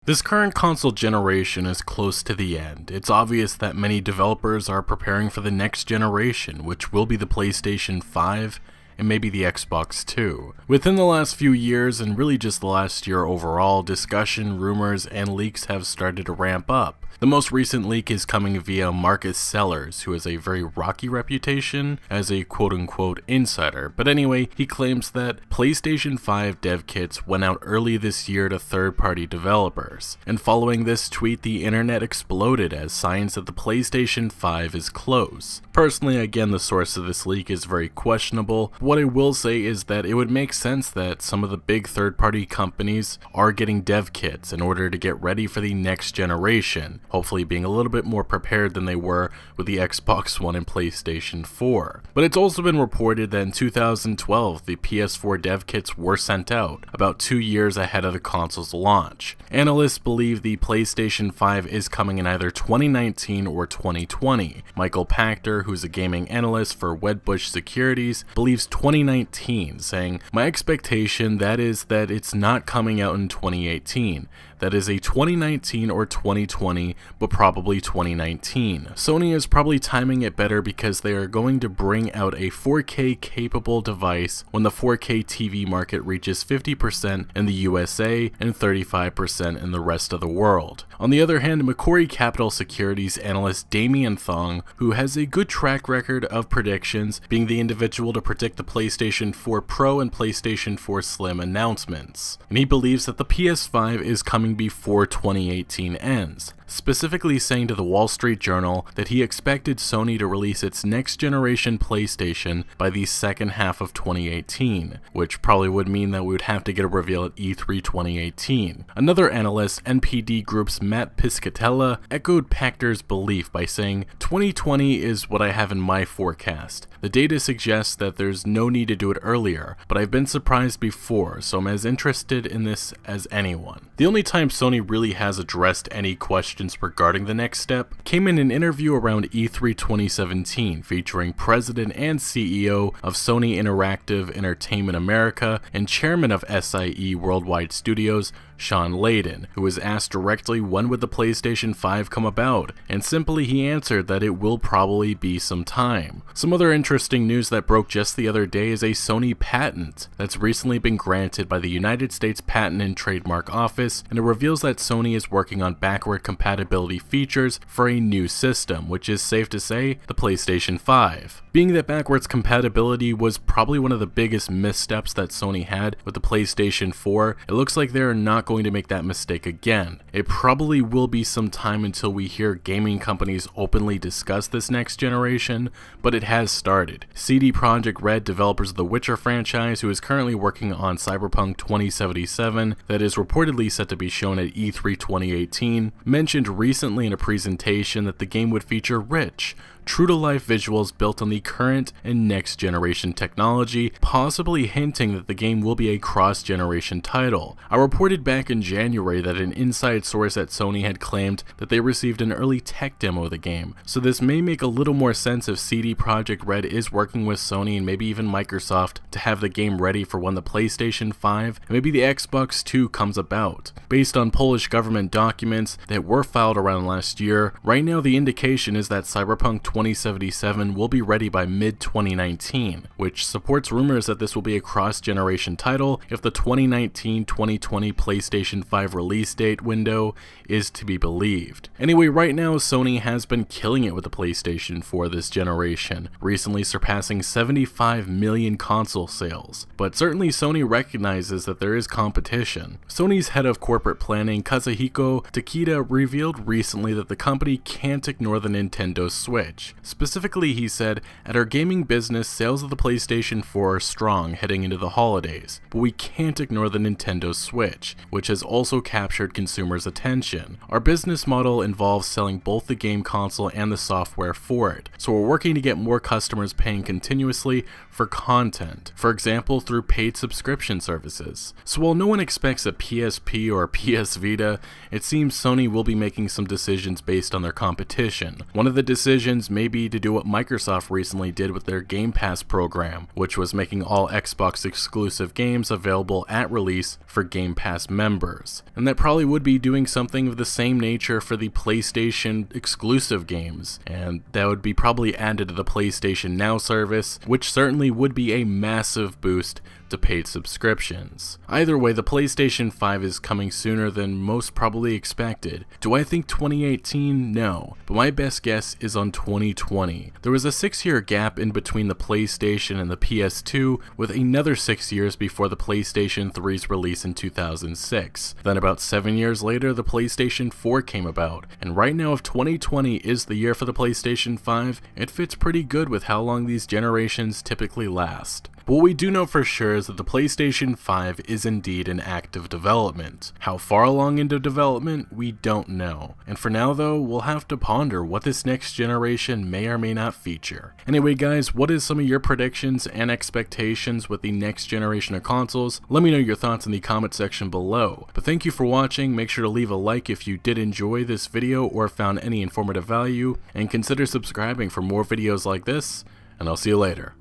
This current console generation is close to the end. It's obvious that many developers are preparing for the next generation, which will be the PlayStation 5 and maybe the Xbox 2. Within the last few years, and really just the last year overall, discussion, rumors, and leaks have started to ramp up. The most recent leak is coming via Marcus Sellers, who has a very rocky reputation as a quote-unquote insider. But anyway, he claims that PlayStation 5 dev kits went out early this year to third-party developers. And following this tweet, the internet exploded as signs that the PlayStation 5 is close. Personally, again, the source of this leak is very questionable. What I will say is that it would make sense that some of the big third-party companies are getting dev kits in order to get ready for the next generation, hopefully being a little bit more prepared than they were with the Xbox One and PlayStation 4. But it's also been reported that in 2012, the PS4 dev kits were sent out, about 2 years ahead of the console's launch. Analysts believe the PlayStation 5 is coming in either 2019 or 2020. Michael Pachter, who's a gaming analyst for Wedbush Securities, believes 2019, saying, "My expectation that is that it's not coming out in 2018. That is a 2019 or 2020, but probably 2019. Sony is probably timing it better because they are going to bring out a 4K capable device when the 4K TV market reaches 50% in the USA and 35% in the rest of the world." On the other hand, Macquarie Capital Securities analyst Damien Thong, who has a good track record of predictions, being the individual to predict the PlayStation 4 Pro and PlayStation 4 Slim announcements. And he believes that the PS5 is coming before 2018 ends, specifically saying to the Wall Street Journal that he expected Sony to release its next generation PlayStation by the second half of 2018, which probably would mean that we would have to get a reveal at E3 2018. Another analyst, NPD Group's Matt Piscatella, echoed Pachter's belief by saying, "2020 is what I have in my forecast. The data suggests that there's no need to do it earlier, but I've been surprised before, so I'm as interested in this as anyone." The only time Sony really has addressed any questions regarding the next step came in an interview around E3 2017 featuring President and CEO of Sony Interactive Entertainment America and Chairman of SIE Worldwide Studios, Sean Layden, who was asked directly when would the PlayStation 5 come about, and simply he answered that it will probably be some time. Some other interesting news that broke just the other day is a Sony patent that's recently been granted by the United States Patent and Trademark Office, and it reveals that Sony is working on backward compatibility features for a new system, which is safe to say, the PlayStation 5. Being that backwards compatibility was probably one of the biggest missteps that Sony had with the PlayStation 4, it looks like they're not going to make that mistake again. It probably will be some time until we hear gaming companies openly discuss this next generation, but it has started. CD Projekt Red, developers of the Witcher franchise, who is currently working on Cyberpunk 2077 that is reportedly set to be shown at E3 2018, mentioned recently in a presentation that the game would feature rich, true-to-life visuals built on the current and next-generation technology, possibly hinting that the game will be a cross-generation title. I reported back in January that an inside source at Sony had claimed that they received an early tech demo of the game, so this may make a little more sense if CD Projekt Red is working with Sony and maybe even Microsoft to have the game ready for when the PlayStation 5 and maybe the Xbox 2 comes about. Based on Polish government documents that were filed around last year, right now the indication is that Cyberpunk 2077 will be ready by mid-2019, which supports rumors that this will be a cross-generation title if the 2019-2020 PlayStation 5 release date window is to be believed. Anyway, right now Sony has been killing it with the PlayStation 4 this generation, recently surpassing 75 million console sales. But certainly Sony recognizes that there is competition. Sony's head of corporate planning, Kazuhiko Takeda, revealed recently that the company can't ignore the Nintendo Switch. Specifically, he said, "At our gaming business, sales of the PlayStation 4 are strong heading into the holidays, but we can't ignore the Nintendo Switch, which has also captured consumers' attention. Our business model involves selling both the game console and the software for it, so we're working to get more customers paying continuously for content, for example through paid subscription services." So while no one expects a PSP or a PS Vita, it seems Sony will be making some decisions based on their competition. One of the decisions may be to do what Microsoft recently did with their Game Pass program, which was making all Xbox exclusive games available at release for Game Pass members. And that probably would be doing doing something of the same nature for the PlayStation exclusive games, and that would be probably added to the PlayStation Now service, which certainly would be a massive boost to paid subscriptions. Either way, the PlayStation 5 is coming sooner than most probably expected. Do I think 2018? No, but my best guess is on 2020. There was a 6-year gap in between the PlayStation and the PS2, with another 6 years before the PlayStation 3's release in 2006. Then about 7 years later, the PlayStation 4 came about, and right now if 2020 is the year for the PlayStation 5, it fits pretty good with how long these generations typically last. But what we do know for sure is that the PlayStation 5 is indeed in active development. How far along into development, we don't know. And for now though, we'll have to ponder what this next generation may or may not feature. Anyway guys, what is some of your predictions and expectations with the next generation of consoles? Let me know your thoughts in the comment section below. But thank you for watching, make sure to leave a like if you did enjoy this video or found any informative value, and consider subscribing for more videos like this, and I'll see you later.